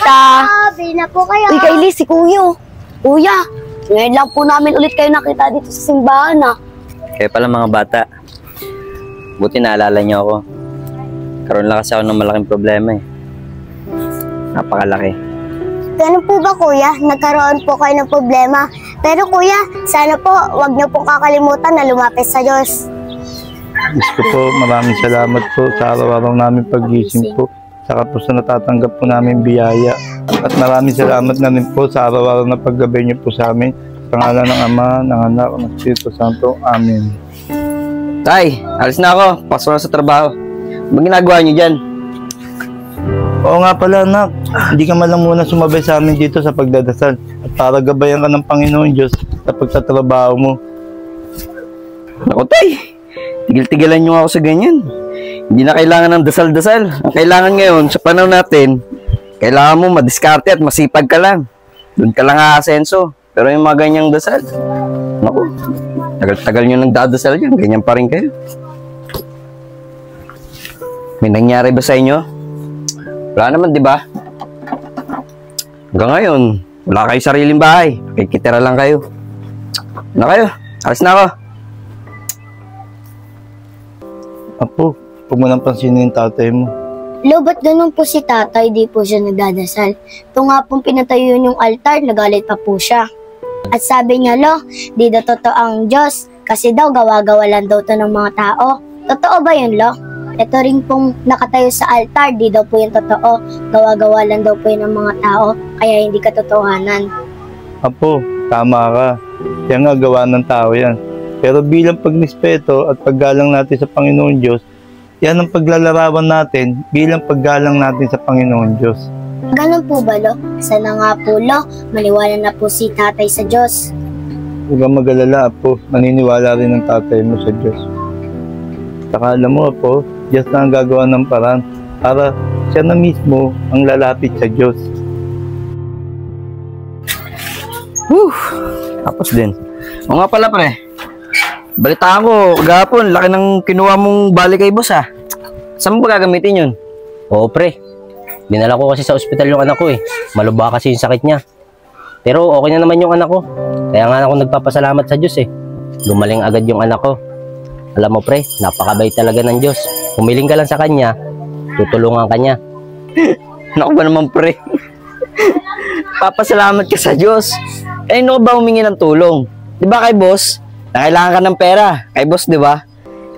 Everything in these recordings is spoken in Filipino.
tita. Bili na po kayo. Uy, Kylie, si Kuya. Kuya, ngayon lang po namin ulit kayo nakita dito sa simbahan, ah. Kaya pala mga bata, buti naalala niyo ako. Karoon lang kasi ako ng malaking problema eh. Napakalaki. Ganun po ba, Kuya? Nagkaroon po kayo ng problema. Pero Kuya, sana po wag niyo pong kakalimutan na lumapit sa Diyos. Gusto po, maraming salamat po sa araw-araw namin paggising po. Saka po sa natatanggap po namin biyaya. At maraming salamat na rin po sa araw-araw na paggabay niyo po sa amin. Sa ngalan ng Ama, ng Anak, ng Espiritu Santo. Amen. Tay, alis na ako. Pasok na sa trabaho. Anong ginagawa niyo dyan? Oo nga pala, anak. Hindi ka man lang muna sumabay sa amin dito sa pagdadasal. At para gabayan ka ng Panginoon Diyos sa pagtatrabaho mo. Naku, Tay. Tigil-tigilan niyo ako sa ganyan. Hindi na kailangan ng dasal-dasal. Ang kailangan ngayon, sa panahon natin, kailangan mo madiskarte at masipag ka lang. Doon ka lang aasenso. Pero yung mga ganyang dasal, naku, tagal-tagal nyo nagdadasal yan. Ganyan pa rin kayo. May nangyari ba sa inyo? Wala naman, di ba? Hanggang ngayon, wala kayo sariling bahay. Kikitira lang kayo. Na kayo? Alis na ako. Apo, huwag mo nang pansinin yung tatay mo. Lo, ba't ganun po si tatay? Di po siya nagdadasal. Ito nga pong pinatayo yung altar, nagalit pa po siya. At sabi niya, Lo, di daw totoo ang Diyos. Kasi daw gawa-gawa lang daw to ng mga tao. Totoo ba yun, Lo? Ito rin pong nakatayo sa altar, di daw po yung totoo. Gawa-gawa lang daw po yun ng mga tao, kaya hindi katotohanan. Apo, tama ka. Kaya nga gawa ng tao yan. Pero bilang pagnispeto at paggalang natin sa Panginoon Diyos, yan ang paglalarawan natin bilang paggalang natin sa Panginoon Diyos. Ganun po ba, Lo? Sana nga po, Lo, maniwala na po si tatay sa Diyos. Huwag kang mag-alala, Apo. Naniniwala rin ang tatay mo sa Diyos. Saka alam mo, Apo, Diyos na ang gagawa ng paraan para siya na mismo ang lalapit sa Diyos. Tapos din. O nga pala, pre. Balitaan ko, kagapon, laki ng kinuha mong bali kay boss, ha? Saan mo ba gagamitin yun? Oo, pre. Dinala ko kasi sa ospital yung anak ko eh. Malubha kasi yung sakit niya. Pero okay na naman yung anak ko. Kaya nga ako nagpapasalamat sa Diyos eh. Gumaling agad yung anak ko. Alam mo, pre, napakabait talaga ng Diyos. Humiling ka lang sa kanya, tutulungan ka niya. Naku ba naman, pre? Papasalamat ka sa Diyos. Eh, ano ba humingi ng tulong? Di ba kay boss? Na kailangan ka ng pera. Kay boss, di ba?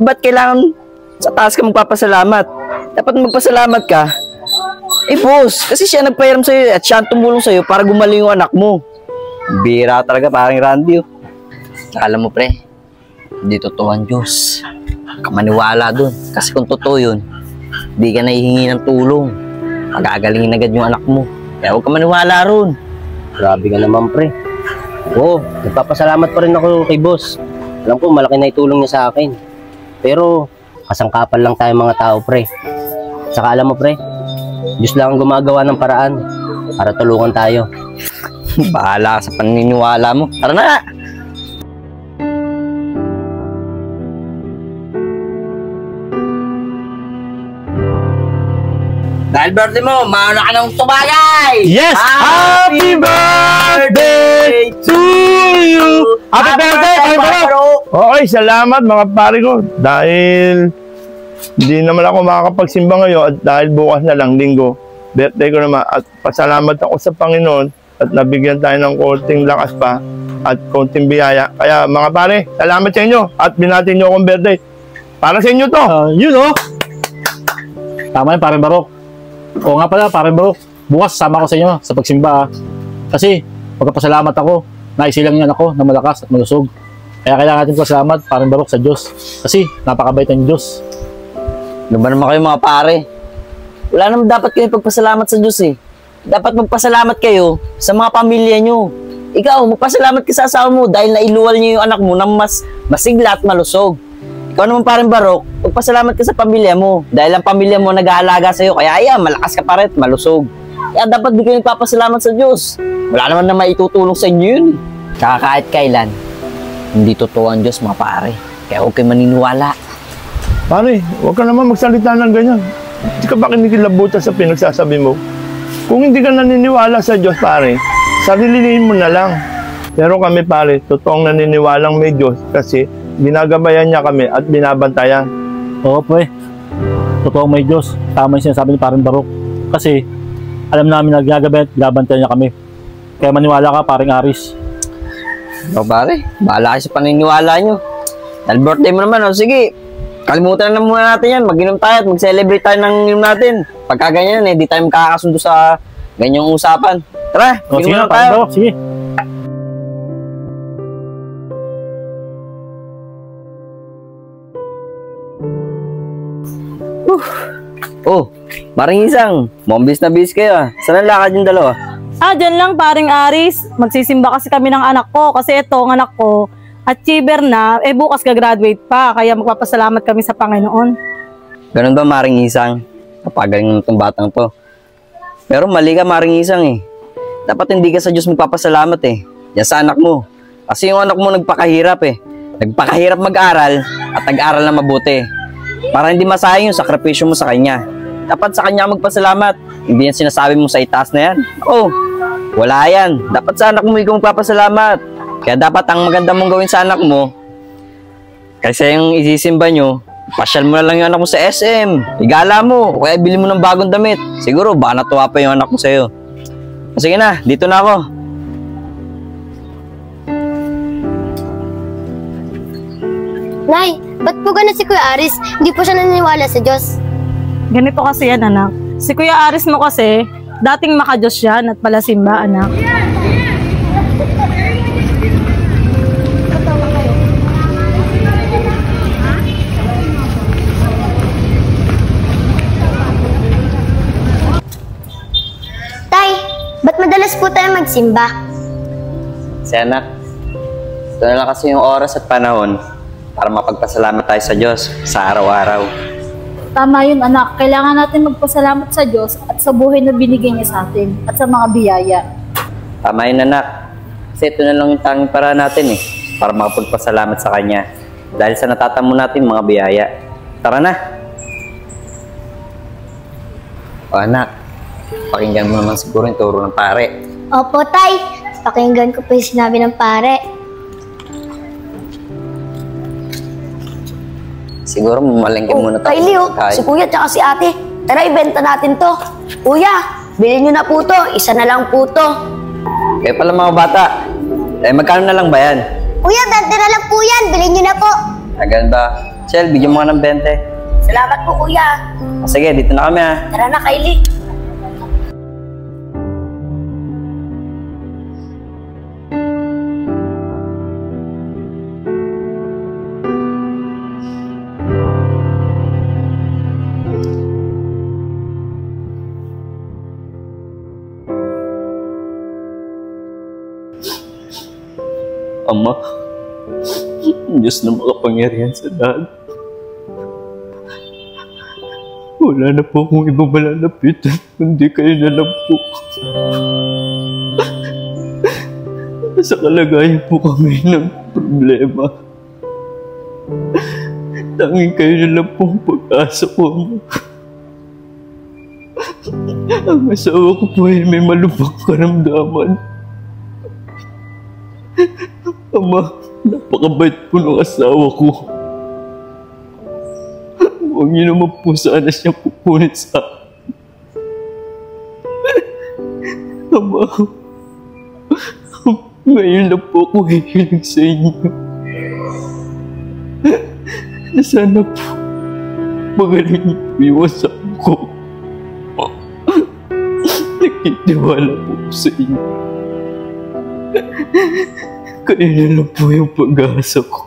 Ba't kailangan sa taas ka magpapasalamat? Dapat magpasalamat ka. Eh, boss, kasi siya nagpahiram sa'yo at siya ang tumulong sa'yo para gumaling yung anak mo. Bira talaga, parang Randy, oh. Alam mo, pre, hindi totoo ang Diyos. Kamaniwala dun. Kasi kung totoo yun, di ka nahihingi ng tulong. Magagalingin agad yung anak mo. Kaya huwag ka maniwala ron. Grabe ka naman, pre. Oo, nagpapasalamat pa rin ako kay boss. Alam ko, malaki na itulong niya sa akin. Pero, kasangkapan lang tayo mga tao, pre. Saka alam mo, pre, Diyos lang ang gumagawa ng paraan para tulungan tayo. Bahala ka sa paniniwala mo. Tara na! Dahil birthday mo, mauna ka ng tumagay! Yes! Happy birthday to you! Happy birthday, Baro! Okay, salamat mga pare ko. Dahil hindi naman ako makakapagsimba ngayon at dahil bukas na lang, linggo, birthday ko naman. At pasalamat ako sa Panginoon at nabigyan tayo ng konting lakas pa at konting biyaya. Kaya mga pare, salamat sa inyo at binatin nyo akong birthday. Para sa inyo to. Yun oh! Tama yun, pare Barok. Oo nga pala, pare Barok. Bukas sama ko sa inyo sa pagsimba. Kasi pagkapasalamat ako, naisilang yan ako na malakas at malusog. Kaya kailangan natin pasalamat, pare Barok, sa Diyos. Kasi napakabait ng Diyos. Ano ba naman kayo mga pare? Wala naman dapat kayo pagpasalamat sa Diyos eh. Dapat magpasalamat kayo sa mga pamilya nyo. Ikaw, magpasalamat ka sa asawa mo dahil nailuwal niyo yung anak mo na mas masigla at malusog. Ikaw naman parang Barok, magpasalamat ka sa pamilya mo dahil ang pamilya mo nag-aalaga sa'yo. Kaya ayan, malakas ka pa rin, malusog. Kaya dapat di kayo nagpapasalamat sa Diyos. Wala naman na maitutulong sa inyo yun. Tsaka kahit kailan, hindi totoo ang Diyos mga pare. Kaya huwag kayo maniniwala. Pare, huwag ka naman magsalita ng ganyan. Hindi ka ba kinikilabutan sa pinagsasabi mo? Kung hindi ka naniniwala sa Diyos, pare, sarilinin mo na lang. Pero kami, pare, totoong naniniwalang may Diyos kasi ginagabayan niya kami at binabantayan. Oo, pre. Totoo may Diyos. Tama yung sinasabi ni Paring Barok. Kasi alam namin na gagabi at gabantayan niya kami. Kaya maniwala ka, Paring Aris. O pare, bahala kayo sa paniniwala nyo. Dahil birthday mo naman, o sige. Kalimutan na muna natin yan. Mag-inom tayo at mag-celebrate tayo ng inom natin. Pagka ganyan, di tayo makakasundo sa ganyang usapan. Tara, O, sige inom na, na tayo. Paring Barok. Sige. Oh, Maring Isang, mukhang na bis kayo ah. Saan ang lakad yung dalawa? Dyan lang, Paring Aris. Magsisimba kasi kami ng anak ko. Kasi ito, ang anak ko, achiever na, bukas gagraduate pa. Kaya magpapasalamat kami sa Panginoon. Ganun ba, Maring Isang? Napagaling na itong batang to. Pero mali ka, Maring Isang eh. Dapat hindi ka sa Diyos magpapasalamat eh. Yan sa anak mo. Kasi yung anak mo nagpakahirap eh. Nagpakahirap mag-aral at nag-aral na mabuti. Para hindi masayang yung sakripisyo mo sa kanya. Dapat sa kanya magpasalamat. Hindi yan sinasabi mo sa itaas na yan. Oh, wala yan. Dapat sa anak mo ikaw magpapasalamat. Kaya dapat ang maganda mong gawin sa anak mo, kasi yung isisimba nyo, pasyal mo na lang yung anak mo sa SM. Igala mo, o kaya bili mo ng bagong damit. Siguro, baka natuwa pa yung anak mo sa'yo. Sige na, dito na ako. Nay, ba't po ganun si Kuya Aris? Hindi po siya naniniwala sa Diyos. Ganito kasi yan, anak. Si Kuya Aris mo kasi, dating makadiyos yan at palasimba, anak. Tay, ba't madalas po tayo magsimba? Si anak, ito na lang kasi yung oras at panahon para mapagpasalamat tayo sa Diyos sa araw-araw. Tama yun, anak. Kailangan natin magpasalamat sa Diyos at sa buhay na binigay niya sa atin at sa mga biyaya. Tama yun, anak. Kasi ito na lang yung tanging para natin eh, para makapagpasalamat sa Kanya. Dahil sa natatamo natin mga biyaya. Tara na! O anak, pakinggan mo naman siguro yung turo ng pare. Opo, Tay. Pakinggan ko po yung sinabi ng pare. Siguro mamalengke muna tayo. Kylie, si kuya tsaka si ate. Tara, ibenta natin to. Kuya, bilhin nyo na po to. Isa na lang po to. Kaya pala mga bata, magkano na lang ba yan? Kuya, 20 na lang po yan. Bilhin niyo na po. Ganun ba? Chel, bigyan mo nga ng 20. Salamat po, kuya. Sige, dito na kami ha. Tara na, Kylie. Ama, Diyos na makapangyarihan sa lahat. Wala na po akong ibang malalapitan, kundi kayo na lang po. Sa kalagayan po kami ng problema. Tanging kayo na lang po ang pag-asa ko, Ama. Ang asawa ko po ay may malubhang karamdaman. Ama, napakabait po ng asawa ko. Huwag niyo naman po sana siya pupunit sa akin. Ama, ngayon na po ako hihiling sa inyo. Na sana po magaling niyo po yung asawa ko. Nakitiwala po sa inyo. Kayo na lang po yung pag-asa ko.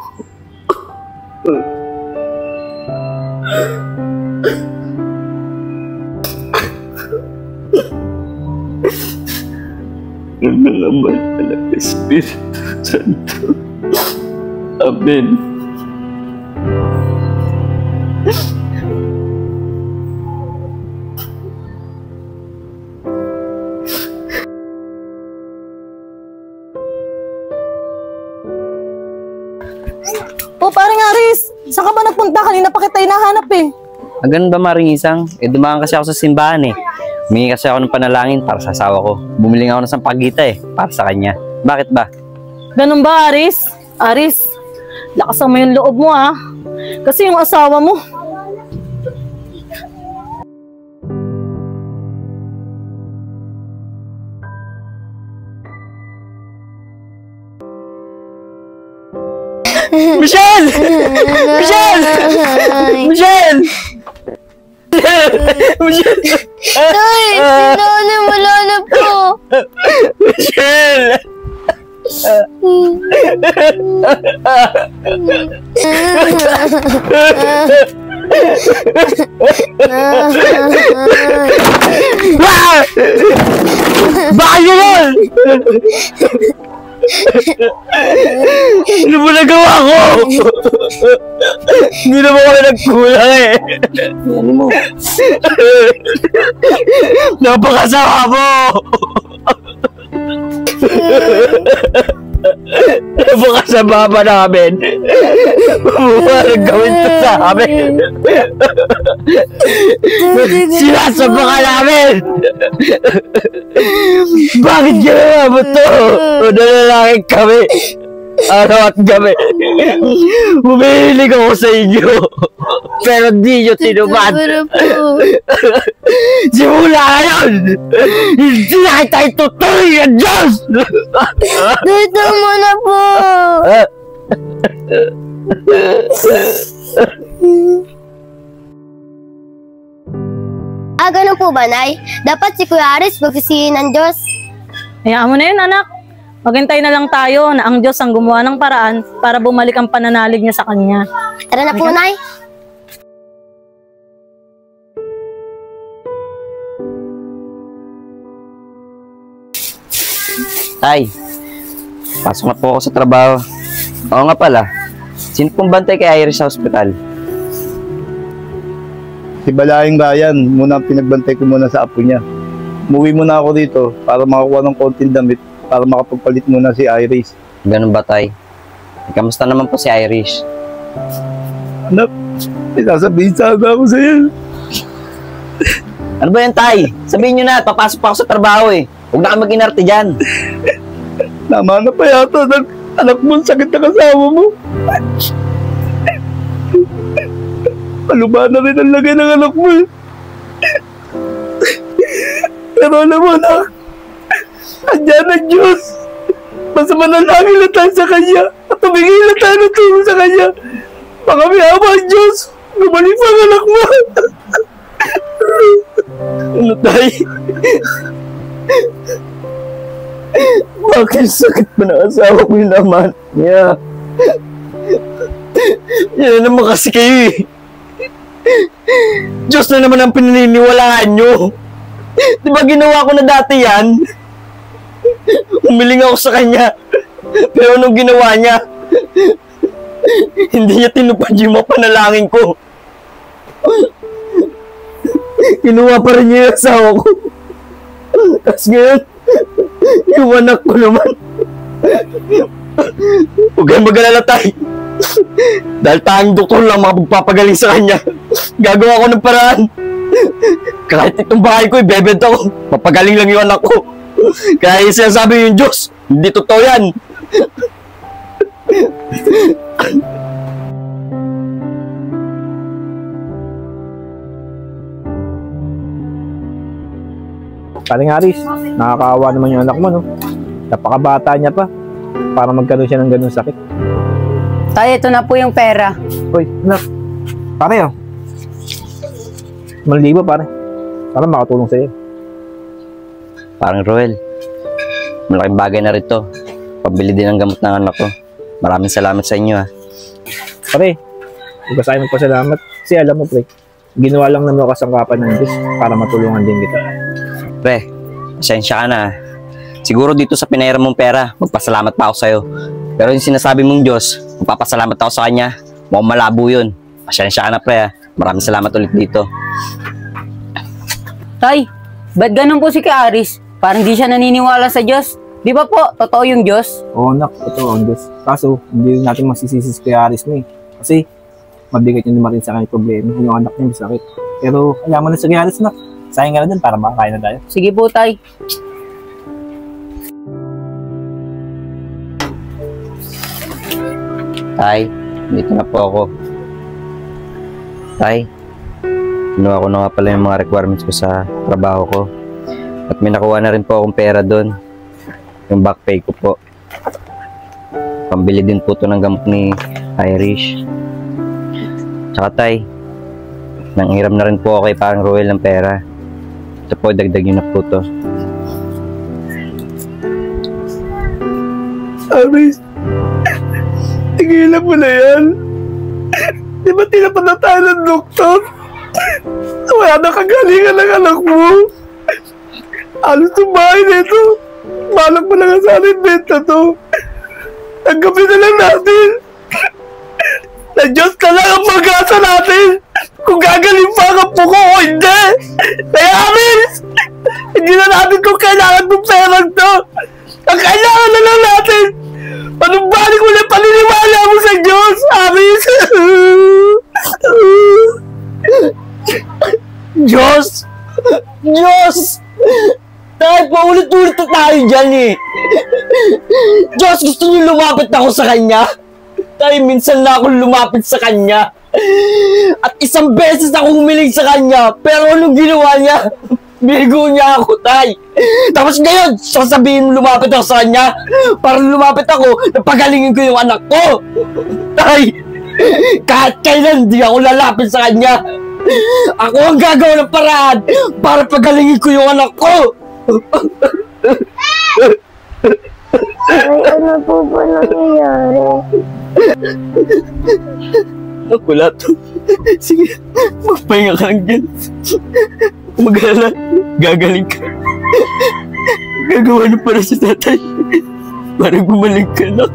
Ang nalaman ng Espiritu Santo. Amen. Paring Aris, saan ka ba nagpunta? Kanina pa kita hinahanap eh. Ganun ba, Maring Isang? Dumaan kasi ako sa simbahan eh. Humingi kasi ako ng panalangin para sa asawa ko. Bumili nga ako ng sampagita para sa kanya. Bakit ba? Ganun ba, Aris? Aris, lakasan mo yung loob mo Kasi yung asawa mo, Michelle! Michelle! Michelle! Michelle! Tay, sinanay, wala na po. Michelle! Bakit yun? Ano mo nagawa ko? Hindi naman ako nagkulang Ano mo? Napakasawa mo! Napakasama pa namin. Mamuharag gawin to sa amin. Sinasama ka namin! Bakit ginawa mo to? Nanalangin kami. Araw at gabi. Humihilig ako sa inyo. Pero di nyo tinupad. Simula ngayon, hindi na kita itutuloy ang Diyos! Dito mo na po. Ganun po ba, Nay? Dapat si Kuya Aris magsisihin ng Diyos. hayaan mo na yun, anak. Maghintay na lang tayo na ang Diyos ang gumawa ng paraan para bumalik ang pananalig niya sa kanya. Tara na po, Nay. Tay, pasok na po ako sa trabaho. Oo nga pala, sino pong bantay kay Iris sa ospital? Si Balaing Ryan, muna ang pinagbantay ko muna sa apo niya. Umuwi muna ako dito para makakuha ng konting damit para makapagpalit muna si Iris. Ganun ba, Tay? Kamusta naman po si Iris? Anak, may sasabihin sana ako sa'yo. Ano ba yan, Tay? Sabihin nyo na, papasok pa ako sa trabaho Huwag na kayo mag-inarte dyan. Tama na pa yata ng anak mo, sakit na kasama mo. Paluba na rin ang lagay ng anak mo Pero alam mo na, andyan ang Diyos. Basta manalangin lang tayo sa Kanya at tumingin lang tayo ng tulong sa Kanya. Baka may awa ang Diyos. Gumaling pa ang anak mo. Ano, Tay? Bakit sakit pa ng asawa ko yung naman niya? Yan na naman kasi kayo Diyos na naman ang pinaniniwalaan nyo. Di ba ginawa ko na dati yan? Umiling ako sa kanya. Pero anong ginawa niya? Hindi niya tinupad yung mga panalangin ko. Kinuha pa rin niya yung asawa ko. Tapos ngayon, yung anak ko naman. Huwag kayong mag-alala, Tay. Dahil tayong doktor lang magpapagaling sa kanya. Gagawa ko ng paraan. Kahit itong bahay ko, ibebenta ko. Papagaling lang yung anak ko. Kaya yung sinasabi yung Diyos, hindi totoo yan. Paring Aris, nakakaawa naman yung anak mo, no? Napakabata niya pa para magkaroon siya ng ganun sakit. Tay, ito na po yung pera. Hoy, anak. Pare, Malibo, pare. Para makatulong sa'yo. Parang Roel, malaking bagay na rito. Pabili din ng gamot ng anak ko. Maraming salamat sa inyo, Pare, huwag ka sa'yo magpasalamat. Kasi alam mo, pre, ginawa lang naman kasangkapan ng Diyos para matulungan din kita. Pre, pasensya ka na. Siguro dito sa pinairam mong pera, magpasalamat pa ako sa'yo. Pero yung sinasabi mong Diyos, magpapasalamat ako sa Kanya, mukhang malabo yun. Pasensya ka na, pre. Maraming salamat ulit dito. Tay, ba't ganun po si Kuya Aris? Parang di siya naniniwala sa Diyos. Di ba po, totoo yung Diyos? Oo, anak, totoo ang Diyos. Kaso, hindi natin masisisi si Kuya Aris mo Kasi, mabigat yun naman rin sa kanya problema. Yung anak niya may sakit. Pero, kaya mo na si Kuya Aris, anak. Sayang ka na dun para makakain na tayo. Sige po, tay. Tay, dito na po ako. Tay, kinuha ko na nga pala yung mga requirements ko sa trabaho ko. At may nakuha na rin po akong pera doon. Yung back pay ko po. Pambili din po to ng gamot ni Irish. Tsaka tay, nanghiram na rin po ako kay parang Roel ng pera. Ito po, dagdag nyo na po to. Aris, tigilan mo na yan. Di ba tinapat na tayo ng doktor? Wala na kagalingan ng anak mo. Alos yung bahay nito. Balak mo na nga sana yung benta to. Tanggapin na lang natin. Na Diyos ka lang ang pag-asa natin. Kung gagaling pa ang apo ko o hindi. Kaya Aris, hindi na natin kung kailangan ng perang to. Ang kailangan na lang natin. Panumbalik mo na paniniwala mo sa Diyos, Aris. Diyos! Diyos! Dahil paulit-ulit na tayo dyan eh. Diyos, gusto niyo lumapit ako sa Kanya? Dahil minsan na ako lumapit sa Kanya. At isang beses ako humiling sa Kanya. Pero anong ginawa niya? Binigo niya ako, tay. Tapos ngayon, sasabihin lumapit ako sa Kanya. Para lumapit ako, napagalingin ko yung anak ko. Tay, kahit kailan di ako lalapit sa Kanya. Ako ang gagawa ng paraan para pagalingin ko yung anak ko. Ay, ano po ba nangyayari? Wala to. Sige, magpahinga ka lang dyan. Mag-alala, gagaling ka. Gagawa na para sa tatay. Para gumaling ka na.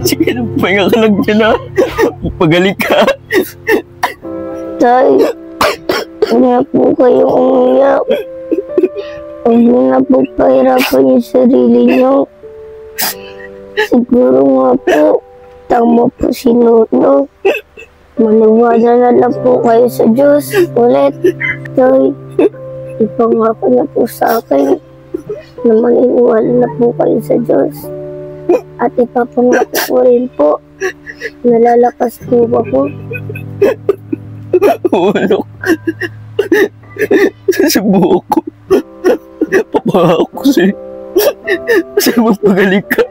Sige, magpahinga ka lang dyan ha. Magpagaling ka. Tay, hindi na po kayo umiyak. Huwag niyo na po pahirapan yung sarili niyo. Siguro nga po, tama po si Lolo. Maniwala na lang po kayo sa Diyos ulit. Tay, ipangako na po sa akin na maniniwala na po kayo sa Diyos. At ipapangako ko rin po, nalalakas po ako. Ulok. Susubukan ko. Papahako sa'yo. Kasi magpagaling ka.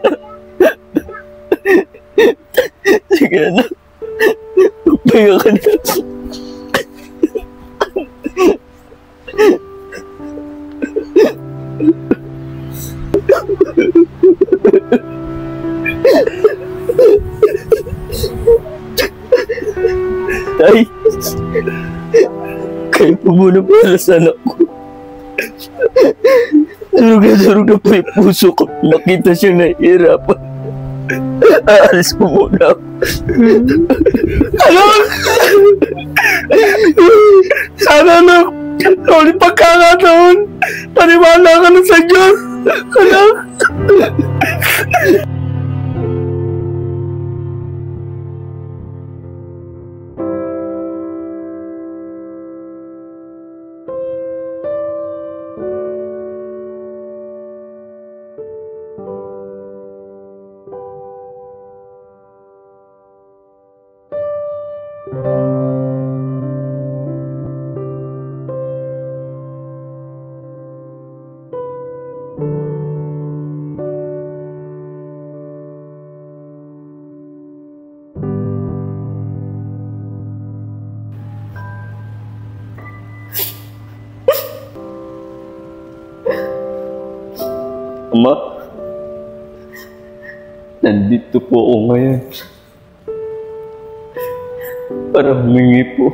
Sige na. Magpahinga ka na. Tay, kayo po muna para sa anak ko. Durug na po yung puso ko. Nakita siyang nahihirapan. Aalis po muna ako. Ano? Sana anak, sa ulit pagkakataon, paniwala ka na sa Diyos. Anak. Ama, nandito po ako ngayon para humingi po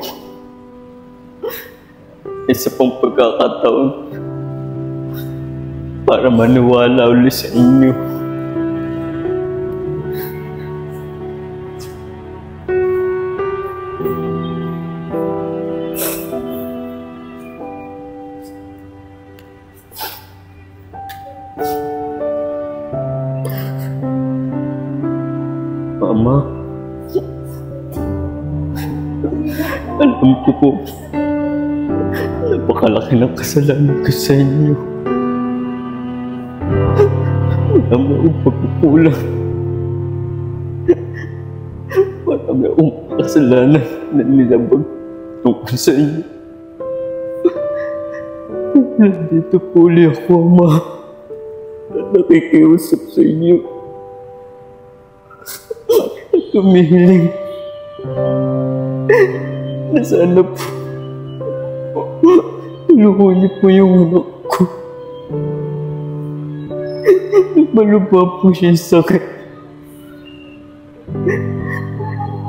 isa pang pagkakataon para maniwala ulit sa inyo. Mama, alam ko po na Napakalaki ng kasalanan ko sa inyo. Marami akong pagkukulang. Marami akong kasalanan na nilabag tungkol sa inyo. Nandito po ulit ako, Ama, at nakikiusap sa inyo. At humihiling na sana po tulungan niyo po yung anak ko. Malubha po siya sa sakit.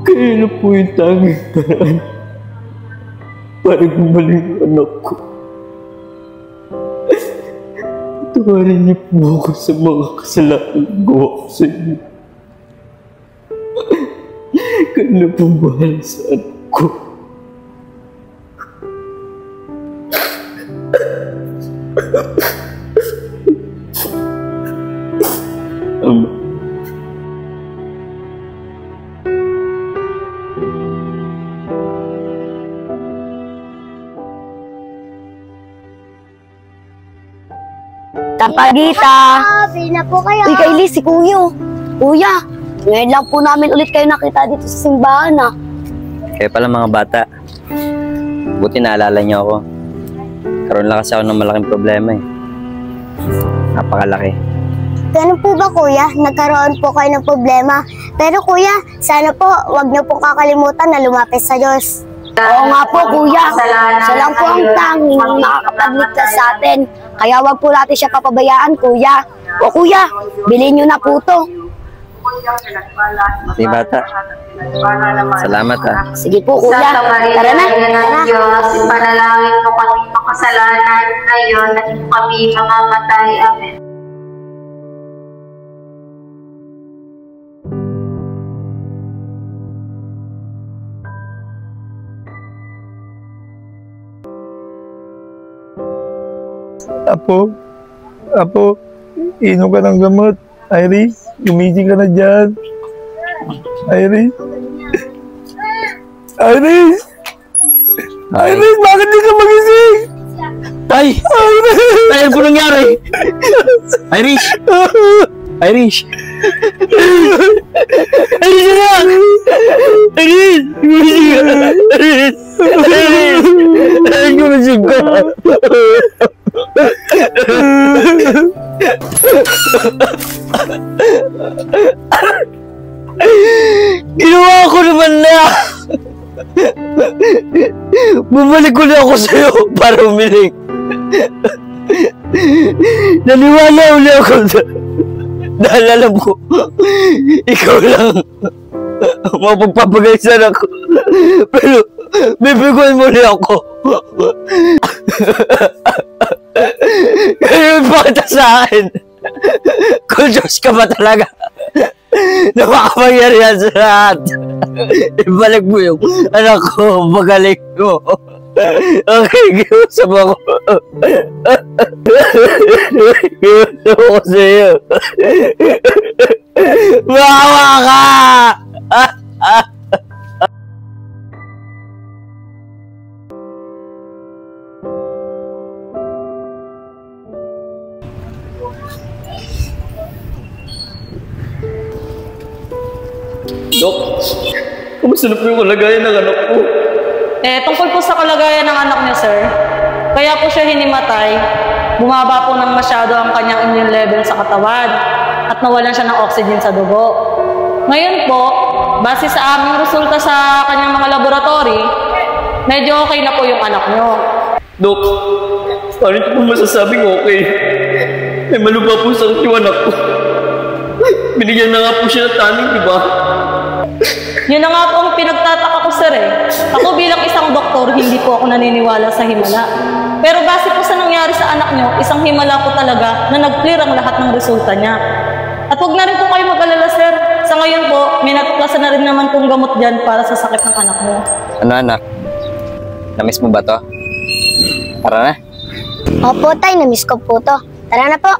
Kaya na po yung tanging paraan para gumaling ang anak ko. Tawarin niyo po ako sa mga kasalanan gawa ko sa inyo. Kaya na po bahala sa anak ko. Ama. Tapagita! Bili na po kayo. Uy, Kylie, si Kuya. Kuya, ngayon lang po namin ulit kayo nakita dito sa simbahan, ah. Kaya pala mga bata, buti naalala niyo ako. Karoon lang kasi ako ng malaking problema eh. Napakalaki. Ganun po ba kuya? Nagkaroon po kayo ng problema. Pero kuya, sana po wag niyo po kakalimutan na lumapit sa Diyos. Oo nga po, Kuya. Siya lang po ang tanging makakapagligtas sa atin. Kaya wag po natin siya papabayaan, Kuya. O Kuya, bilhin niyo na po to. Sige bata. Salamat ha. Sige po, Kuya. Tara na. Ng Diyos, ipanalangin mo kami makasalanan ngayon at kami mamamatay. Amen. Apo, inom ka ng gamot. Iris, gumising ka na dyan. Iris, bakit di ka magising? Tay! Tay, ano po nangyari? Irish! Irish! Irish na! Irish! Gumising ka! Irish! Irish! Gumising ka! Ginawa ko naman na! Bumalik ko na ako sa'yo para umiling. Naniwala uli ako dahil alam ko ikaw lang mapagpapagaysan ako. Pero bibiguin mo niya ako. Ngayon pakita sa akin kung Diyos ka ba talaga na makapangyarihan sa lahat. Ibalik mo yung anak ko, magaling mo. Okay, giusap ako. Giusap ako sa'yo. Maawa ka! Dok, kamusta na po yung kalagayan ng anak ko? Tungkol po sa kalagayan ng anak niya, sir, kaya po siya hinimatay, bumaba po ng masyado ang kanyang immune level sa katawan at nawalan siya ng oxygen sa dugo. Ngayon po, base sa aming resulta sa kanyang mga laboratory, medyo okay na po yung anak niyo. Dok, paano niyo po masasabing okay? May malubha po sa yung anak ko. Binigyan na nga po siya ng taning, di ba? Yun na nga po ang pinagtataka ko, sir eh. Ako bilang isang doktor, hindi po ako naniniwala sa himala. Pero base po sa nangyari sa anak nyo, isang himala po talaga na nag-clear ang lahat ng resulta niya. At huwag na rin po kayo mag-alala, sir. Sa ngayon po, may natuklasan na rin naman pong gamot dyan para sa sakit ng anak mo. Ano anak? Namiss mo ba to? Tara na. Opo tay, namiss ko po to. Tara na po.